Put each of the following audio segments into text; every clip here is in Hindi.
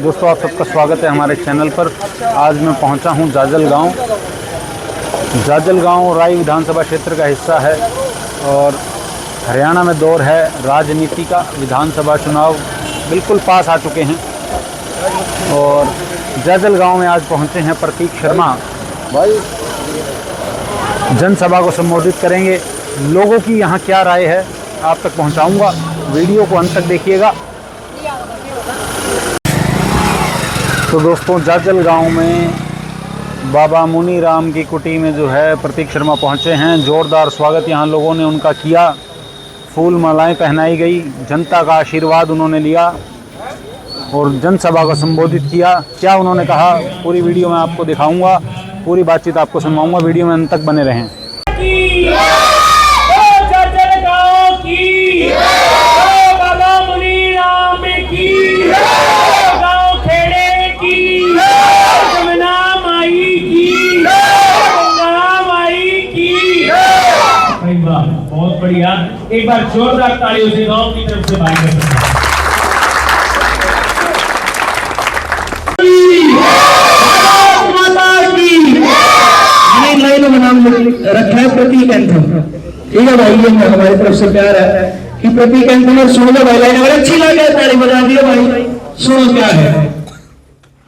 दोस्तों, आप सबका स्वागत है हमारे चैनल पर। आज मैं पहुंचा हूं जाजल गांव। जाजल गांव राई विधानसभा क्षेत्र का हिस्सा है और हरियाणा में दौर है राजनीति का। विधानसभा चुनाव बिल्कुल पास आ चुके हैं और जाजल गांव में आज पहुंचे हैं प्रतीक शर्मा। जनसभा को संबोधित करेंगे। लोगों की यहाँ क्या राय है आप तक पहुँचाऊँगा। वीडियो को अंत तक देखिएगा। तो दोस्तों, जाजल गांव में बाबा मुनि राम की कुटी में जो है प्रतीक शर्मा पहुंचे हैं। जोरदार स्वागत यहाँ लोगों ने उनका किया। फूल मालाएं पहनाई गई, जनता का आशीर्वाद उन्होंने लिया और जनसभा को संबोधित किया। क्या उन्होंने कहा पूरी वीडियो में आपको दिखाऊंगा, पूरी बातचीत आपको सुनवाऊंगा। वीडियो में अंत तक बने रहें। बहुत बढ़िया, एक बार जोरदार तालियों से गांव की तरफ से भाई माता की लाइनों में नाम रखा है प्रतीक एंथम। ठीक है भाई, ये हमारी तरफ से प्यार है कि प्रतीक एंथम। और सुनो भाई, लाइन अगर अच्छी लगे ताली बजा दियो भाई। सुनो क्या है,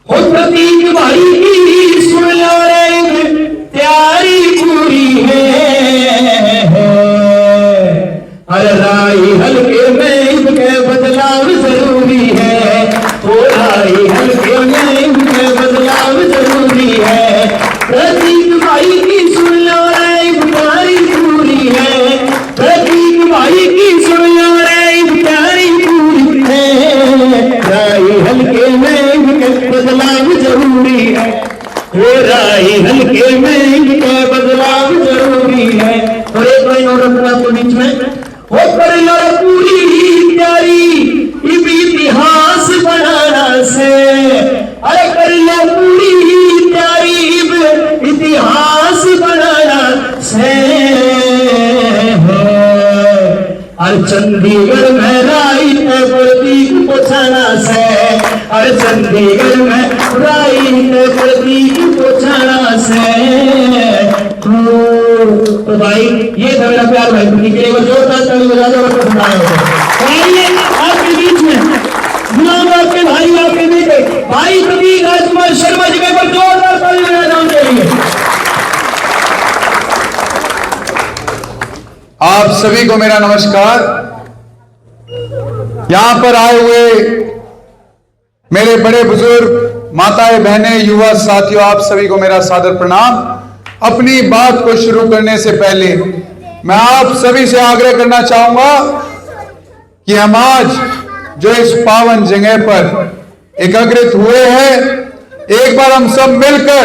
हो प्रतीक भाई की सुन लो रे, प्यारी पूरी है। हर राई हल्के में इनके बदलाव जरूरी है। हो राई हल्के में इनके बदलाव जरूरी है। प्रतीक भाई की सुन लो रे, प्यारी पूरी है। प्रतीक भाई की सुन लो रे, प्यारी पूरी है। राई हल्के में इनके बदलाव जरूरी है। हो राई हल्के में इनके बदलाव जरूरी है। और एक लाइन और रखना आपको बीच में, हो कर लो पूरी प्यारी इतिहास बनाना से। अरे कर लो पूरी प्यारी इतिहास बनाना से। और चंडीगढ़ में राई के प्रतीक पहुंचाना से। और चंडीगढ़ में राई के प्रतीक पहुंचाना से। तो भाई ये था मेरा प्यार भाई प्रतीक के लिए। जोरदार ताली बजा दो और आपके बीच में गुलाम आपके भाई, आपके बेटे भाई प्रतीक राजकुमार शर्मा जी के पर जोरदार ताली बजा दो उनके लिए। आप सभी को मेरा नमस्कार। यहां पर आए हुए मेरे बड़े बुजुर्ग, माताएं, बहनें, युवा साथियों, आप सभी को मेरा सादर प्रणाम। अपनी बात को शुरू करने से पहले मैं आप सभी से आग्रह करना चाहूंगा कि हम आज जो इस पावन जगह पर एकत्रित हुए हैं, एक बार हम सब मिलकर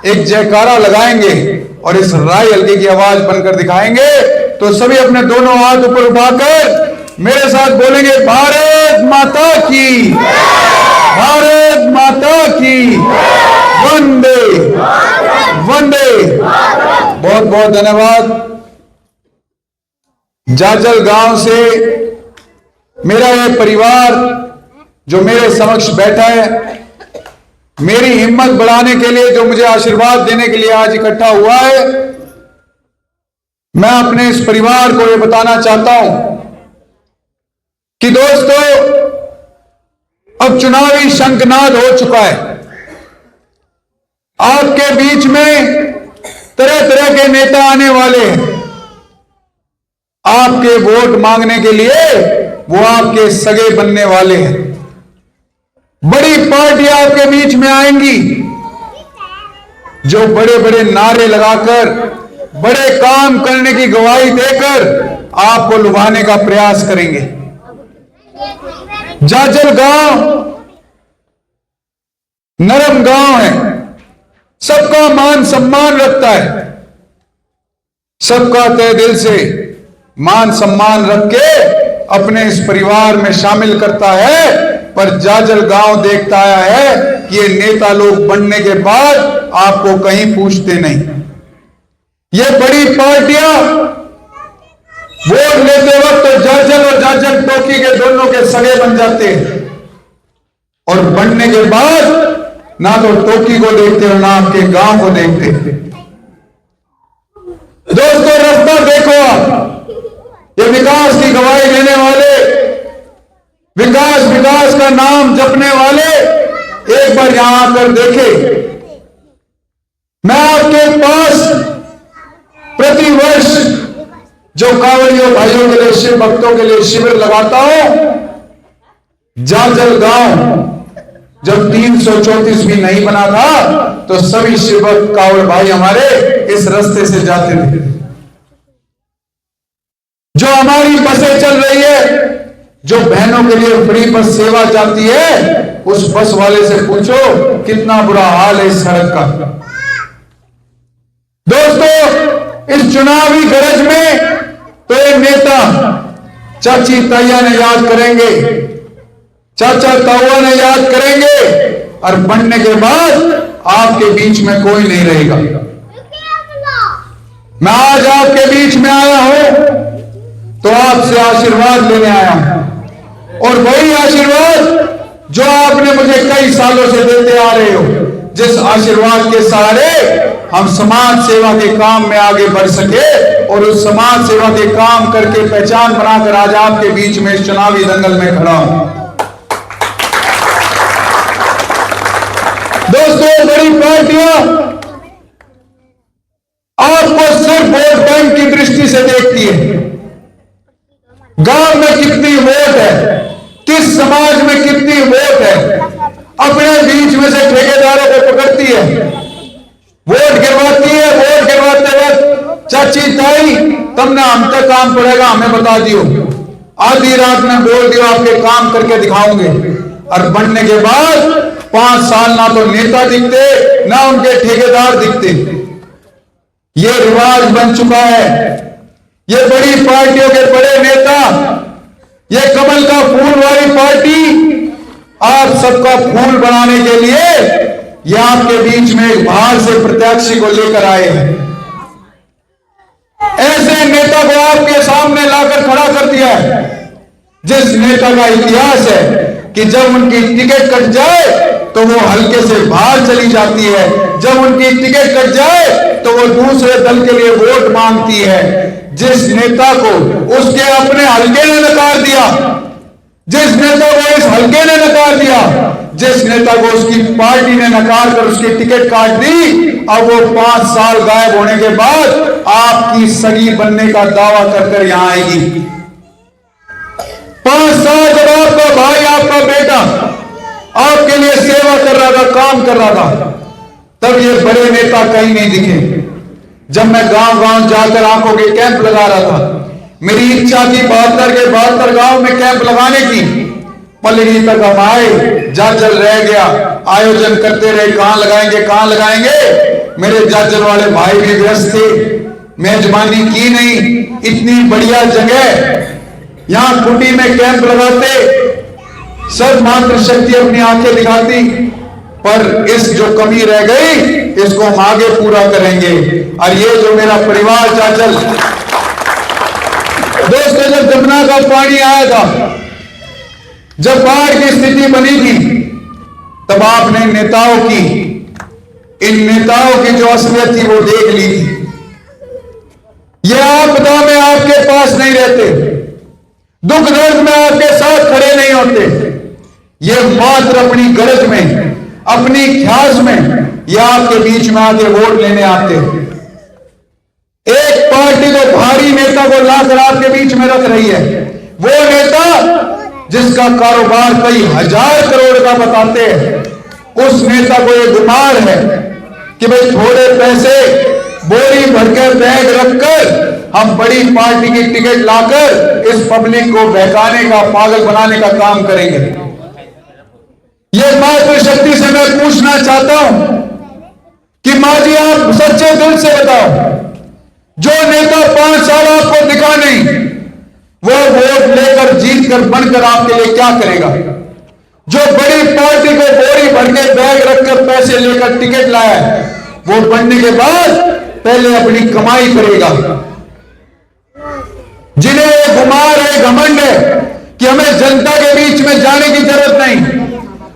एक जयकारा लगाएंगे और इस राई हल्के की आवाज बनकर दिखाएंगे। तो सभी अपने दोनों हाथ ऊपर उठाकर मेरे साथ बोलेंगे, भारत माता की, भारत माता की, वंदे वंदे। बहुत बहुत धन्यवाद। जाजल गांव से मेरा यह परिवार जो मेरे समक्ष बैठा है, मेरी हिम्मत बढ़ाने के लिए, जो मुझे आशीर्वाद देने के लिए आज इकट्ठा हुआ है, मैं अपने इस परिवार को यह बताना चाहता हूं कि दोस्तों, अब चुनावी शंखनाद हो चुका है। आपके बीच में तरह तरह के नेता आने वाले हैं आपके वोट मांगने के लिए। वो आपके सगे बनने वाले हैं। बड़ी पार्टियां आपके बीच में आएंगी जो बड़े बड़े नारे लगाकर, बड़े काम करने की गवाही देकर आपको लुभाने का प्रयास करेंगे। जाजल गांव नरम गांव है, सबका मान सम्मान रखता है, सबका तहे दिल से मान सम्मान रख के अपने इस परिवार में शामिल करता है। पर जाजल गांव देखता आया है कि ये नेता लोग बनने के बाद आपको कहीं पूछते नहीं। ये बड़ी पार्टियां वोट लेते वक्त तो जाजल और जाजल टोकी के दोनों के सगे बन जाते हैं। और बनने के बाद ना तो टोकी को देखते और ना आपके गांव को देखते। दोस्तों रास्ता देखो आप, ये विकास की गवाही देने वाले, विकास विकास का नाम जपने वाले एक बार यहां आकर देखे। मैं आपके पास प्रतिवर्ष जो कांवड़ियों भाइयों के लिए, शिव भक्तों के लिए शिविर लगाता हूं, जाजल गांव जब 334 भी नहीं बना था तो सभी शिव भक्त कांवड़ भाई हमारे इस रास्ते से जाते थे। जो हमारी बसें चल रही है, जो बहनों के लिए फ्री बस सेवा जाती है, उस बस वाले से पूछो कितना बुरा हाल है इस सड़क का। दोस्तों इस चुनावी गरज में तो ये नेता चाची ताइया ने याद करेंगे, चाचा ताऊआ ने याद करेंगे, और बनने के बाद आपके बीच में कोई नहीं रहेगा। मैं आज आपके बीच में आया हूं तो आपसे आशीर्वाद लेने आया हूं, और वही आशीर्वाद जो आपने मुझे कई सालों से देते आ रहे हो, जिस आशीर्वाद के सहारे हम समाज सेवा के काम में आगे बढ़ सके और उस समाज सेवा के काम करके पहचान बनाकर आज आपके बीच में इस चुनावी दंगल में खड़ा हूं। दोस्तों बड़ी पार्टियां आपको सिर्फ वोट बैंक की दृष्टि से देखती है। गांव में कितनी वोट है, किस समाज में कितनी वोट है, अपने बीच में से ठेकेदारों को पकड़ती है, वोट गिरवाती है। वोट गिरवाते वक्त चाची ताई तुमने हम तक काम पड़ेगा, हमें बता दियो, आधी रात में बोल दियो आपके काम करके दिखाओगे, और बनने के बाद 5 साल ना तो नेता दिखते ना उनके ठेकेदार दिखते। ये रिवाज बन चुका है। ये बड़ी पार्टियों के बड़े नेता, ये कमल का फूल वाली पार्टी आप सबका फूल बनाने के लिए ये आपके बीच में बाहर से प्रत्याशी को लेकर आए हैं। ऐसे नेता को आपके सामने लाकर खड़ा कर दिया है जिस नेता का इतिहास है कि जब उनकी टिकट कट जाए तो वो हल्के से बाहर चली जाती है, जब उनकी टिकट कट जाए तो वो दूसरे दल के लिए वोट मांगती है। जिस नेता को उसके अपने हल्के ने नकार दिया, जिस नेता को इस हल्के ने नकार दिया, जिस नेता को उसकी पार्टी ने नकार कर उसकी टिकट काट दी, अब वो 5 साल गायब होने के बाद आपकी सगी बनने का दावा कर यहां आएगी। 5 साल जब आपका भाई, आपका बेटा आपके लिए सेवा कर रहा था, काम कर रहा था, तब ये बड़े नेता कहीं नहीं दिखे। जब मैं गांव गांव जाकर आंखों के कैंप लगा रहा था, मेरी इच्छा थी 72 गांव में कैंप लगाने की। पलड़ी तक हम आए, जाजल रह गया, आयोजन करते रहे, कहां लगाएंगे कहां लगाएंगे। मेरे जाजल वाले भाई भी व्यस्त थे, मेजबानी की नहीं। इतनी बढ़िया जगह, यहां कुटी में कैंप लगाते, सब मातृशक्ति अपनी आंखें दिखाती, पर इस जो कमी रह गई इसको हम आगे पूरा करेंगे। और ये जो मेरा परिवार जाजल, दोस्तों जब जमुना का पानी आया था, जब बाढ़ की स्थिति बनी थी, तब आपने नेताओं की, इन नेताओं की जो असलियत थी वो देख ली थी। ये आपदा में आपके पास नहीं रहते, दुख दर्द में आपके साथ खड़े नहीं होते, ये मात्र अपनी गरज में, अपनी ख्यास में ये आपके बीच में आके वोट लेने आते हैं। एक पार्टी को, भारी नेता को लाकर आपके बीच में रख रही है, वो नेता जिसका कारोबार कई 1000 करोड़ का बताते हैं, उस नेता को ये गुमान है कि भाई थोड़े पैसे बोरी भरकर बैग रखकर हम बड़ी पार्टी की टिकट लाकर इस पब्लिक को बहकाने का, पागल बनाने का काम करेंगे। ये मातृशक्ति से मैं पूछना चाहता हूं कि मां जी आप सच्चे दिल से बताओ, जो नेता 5 साल आपको दिखा नहीं, वो वोट लेकर जीत कर बनकर आपके लिए क्या करेगा? जो बड़ी पार्टी को बोरी भर के बैग रखकर पैसे लेकर टिकट लाया है, वो बनने के बाद पहले अपनी कमाई करेगा। जिन्हें ये गुमार है, घमंड है कि हमें जनता के बीच में जाने की जरूरत नहीं,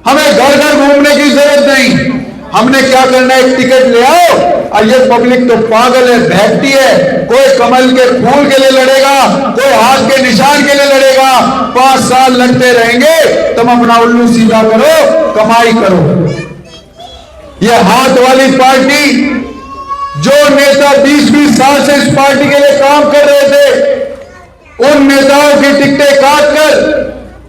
हमें घर घर घूमने की जरूरत नहीं। हमने क्या करना है, एक टिकट ले आओ। और ये पब्लिक तो पागल है, बहकती है। कोई कमल के फूल के लिए लड़ेगा, कोई हाथ के निशान के लिए लड़ेगा। 5 साल लड़ते रहेंगे, तुम अपना उल्लू सीधा करो, कमाई करो। ये हाथ वाली पार्टी, जो नेता 20-20 साल से इस पार्टी के लिए काम कर रहे थे, उन नेताओं की टिकटें काटकर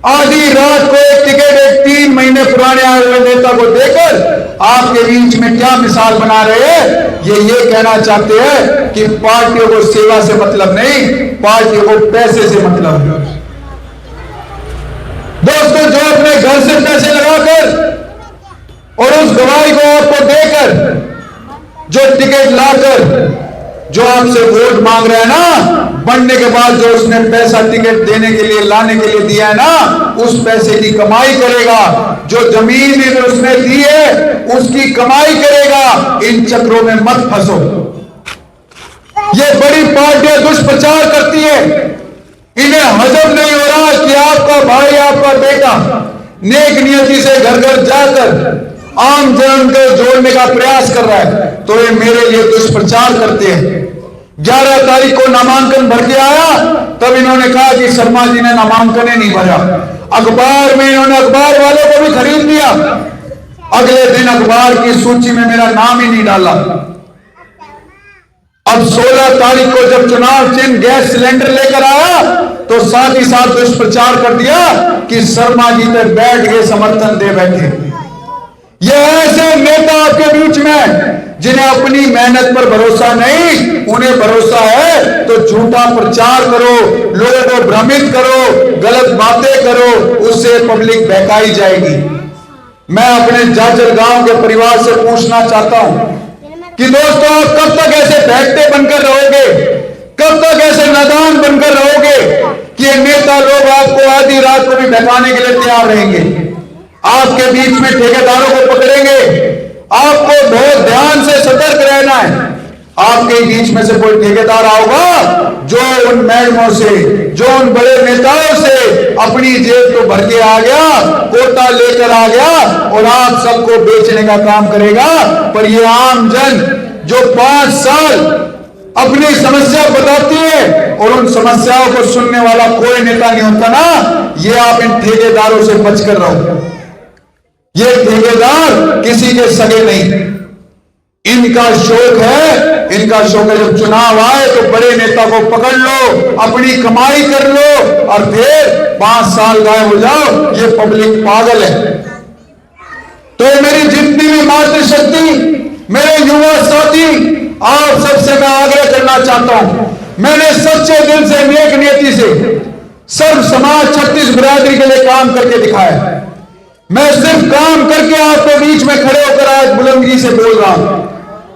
आधी रात को एक टिकट एक 3 महीने पुराने आए हुए नेता को देकर आपके बीच में क्या मिसाल बना रहे हैं। ये कहना चाहते हैं कि पार्टियों को सेवा से मतलब नहीं, पार्टियों को पैसे से मतलब है। दोस्तों, जो अपने घर से पैसे लगाकर और उस गवाही को आपको देकर, जो टिकट लाकर जो आपसे वोट मांग रहा है ना, बनने के बाद जो उसने पैसा टिकट देने के लिए, लाने के लिए दिया है ना, उस पैसे की कमाई करेगा। जो जमीन जो उसने दी है उसकी कमाई करेगा। इन चक्रों में मत फंसो। ये बड़ी पार्टियां दुष्प्रचार करती है। इन्हें हजम नहीं हो रहा कि आपका भाई, आपका बेटा नेक नियति से घर घर जाकर आम जन को जोड़ने का प्रयास कर रहा है, तो ये मेरे लिए दुष्प्रचार करते हैं। 11 तारीख को नामांकन भर के आया, तब इन्होंने कहा कि शर्मा जी ने नामांकन ही नहीं भरा। अखबार में इन्होंने अखबार वालों को भी खरीद लिया। अगले दिन अखबार की सूची में मेरा नाम ही नहीं डाला। अब 16 तारीख को जब चुनाव चिन्ह गैस सिलेंडर लेकर आया, तो साथ ही साथ दुष्प्रचार कर दिया कि शर्मा जी तक बैठ के समर्थन दे बैठे। ये ऐसे नेता आपके बीच में जिन्हें अपनी मेहनत पर भरोसा नहीं, उन्हें भरोसा है तो झूठा प्रचार करो, लोगों को भ्रमित करो, गलत बातें करो, उससे पब्लिक बहकाई जाएगी। मैं अपने जाजर गांव के परिवार से पूछना चाहता हूं कि दोस्तों, आप कब तक ऐसे बहकते बनकर रहोगे? कब तक ऐसे नादान बनकर रहोगे कि ये नेता लोग आपको आधी रात को भी बहकाने के लिए तैयार रहेंगे? आपके बीच में ठेकेदारों को पकड़ेंगे। आपको बहुत ध्यान से सतर्क रहना है। आपके बीच में से कोई ठेकेदार आओगा जो उन मैडमों से, जो उन बड़े नेताओं से अपनी जेब को भर के आ गया, कोटा लेकर आ गया और आप सबको बेचने का काम करेगा। पर ये आम जन जो 5 साल अपनी समस्या बताती है और उन समस्याओं को सुनने वाला कोई नेता नहीं होता ना, ये आप इन ठेकेदारों से बचकर रहो। ये ठेकेदार किसी के सगे नहीं। इनका शौक है जब चुनाव आए तो बड़े नेता को पकड़ लो, अपनी कमाई कर लो और फिर 5 साल गायब हो जाओ। ये पब्लिक पागल है। तो मेरी जितनी भी मातृशक्ति, मेरे युवा साथी, आप सबसे मैं आग्रह करना चाहता हूं। मैंने सच्चे दिल से, नेक नियति से सर्व समाज 36 बिरादरी के लिए काम करके दिखाया। मैं सिर्फ काम करके आपके बीच में खड़े होकर आज बुलंदी से बोल रहा हूं।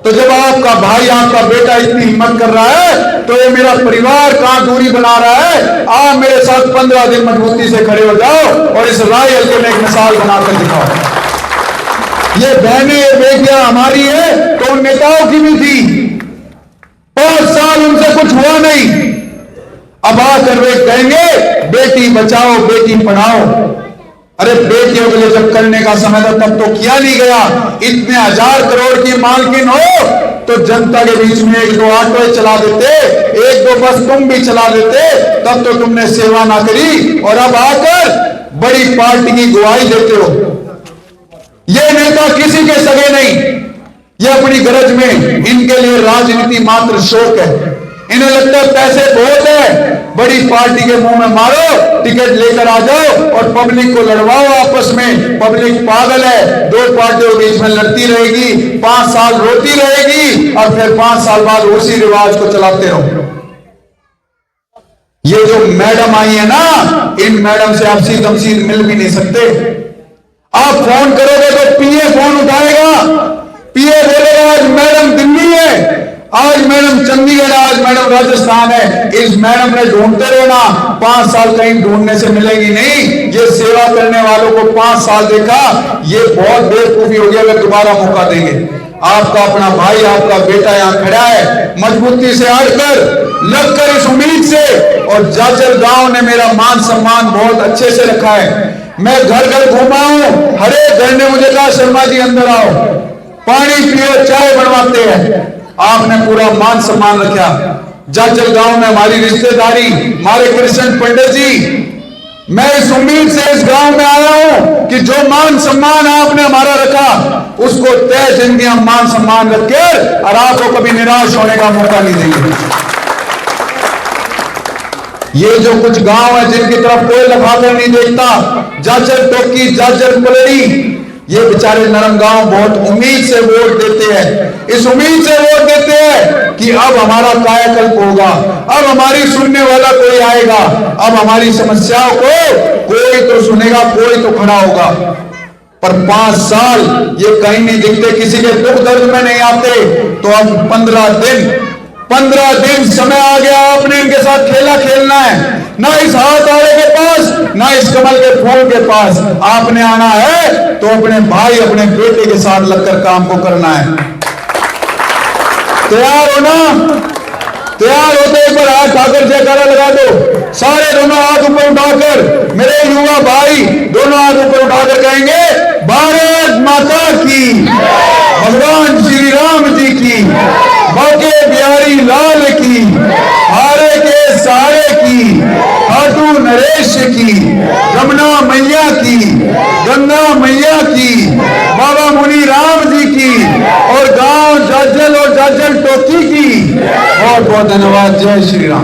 तो जब आपका भाई, आपका बेटा इतनी हिम्मत कर रहा है, तो ये मेरा परिवार कहां दूरी बना रहा है। आप मेरे साथ 15 दिन मजबूती से खड़े हो जाओ और इस राय हल्के में एक मिसाल बनाकर दिखाओ। ये बहनें, ये बेटियां हमारी है तो उन नेताओं की भी थी। 5 साल उनसे कुछ हुआ नहीं। अब आकर वे कहेंगे बेटी बचाओ, बेटी पढ़ाओ। अरे बेटियों के लिए जब करने का समय था तब तो किया नहीं गया। इतने 1000 करोड़ की मालकिन हो तो जनता के बीच में 1-2 ऑटो चला देते, 1-2 बस तुम भी चला देते, तब तो तुमने सेवा ना करी। और अब आकर बड़ी पार्टी की गवाही देते हो। ये नेता किसी के सगे नहीं। ये अपनी गरज में, इनके लिए राजनीति मात्र शौक है। इन्हें लगता है पैसे बहुत है, बड़ी पार्टी के मुंह में मारो, टिकट लेकर आ जाओ और पब्लिक को लड़वाओ आपस में। पब्लिक पागल है। 2 पार्टियों के बीच में लड़ती रहेगी, 5 साल रोती रहेगी और फिर 5 साल बाद उसी रिवाज को चलाते रहो। ये जो मैडम आई है ना, इन मैडम से आप सीधे मिल भी नहीं सकते। आप फोन करोगे तो पीए फोन उठाएगा, पीए बोलेगा आज मैडम दिल्ली है, आज मैडम चंडीगढ़, आज मैडम राजस्थान है। इस मैडम ने ढूंढते रहना, 5 साल कहीं ढूंढने से मिलेगी नहीं। ये सेवा करने वालों को 5 साल देखा, ये बहुत बेवकूफी हो गया। अगर दोबारा मौका देंगे, आपका अपना भाई, आपका बेटा यहां खड़ा है, मजबूती से अड़कर, लगकर इस उम्मीद से। और जाजर गांव ने मेरा मान सम्मान बहुत अच्छे से रखा है। मैं घर घर घूमा हूं, हर एक घर ने मुझे कहा शर्मा जी अंदर आओ, पानी पियो, चाय बनवाते हैं। आपने पूरा मान सम्मान रखा। जाजल गांव में हमारी रिश्तेदारी, हमारे कृष्ण पंडित जी, मैं इस उम्मीद से इस गांव में आया हूं कि जो मान सम्मान आपने हमारा रखा उसको तय जिंदगी हम मान सम्मान रखकर और आपको कभी निराश होने का मौका नहीं देंगे। ये जो कुछ गांव है जिनकी तरफ कोई लफाफे नहीं देखता, जाजल टोकी, जाजल पलड़ी, ये बेचारे नरम गांव बहुत उम्मीद से वोट देते हैं। इस उम्मीद से वोट देते हैं कि अब हमारा कायाकल्प होगा, अब हमारी सुनने वाला कोई आएगा, अब हमारी समस्याओं को कोई तो सुनेगा, कोई तो खड़ा होगा। पर 5 साल ये कहीं नहीं दिखते, किसी के दुख दर्द में नहीं आते। तो अब 15 दिन समय आ गया, आपने इनके साथ खेला खेलना है। ना इस हाथ वाले के पास, ना इस कमल के फूल के पास, आपने आना है तो अपने भाई, अपने बेटे के साथ लगकर काम को करना है। तैयार हो ना? तैयार होते एक बार हाथ उठाकर जयकारा लगा दो। सारे दोनों हाथ ऊपर उठाकर, मेरे युवा भाई दोनों हाथ ऊपर उठाकर कहेंगे भारत माता की, भगवान श्री राम जी की, बाके बिहारी लाल की, हारे के सहारे की, खाटू नरेश की, यमुना मैया की, गंगा मैया की, बाबा मुनि राम जी की और गांव जाजल और जाजल टोकी की। बहुत बहुत धन्यवाद। जय श्री राम।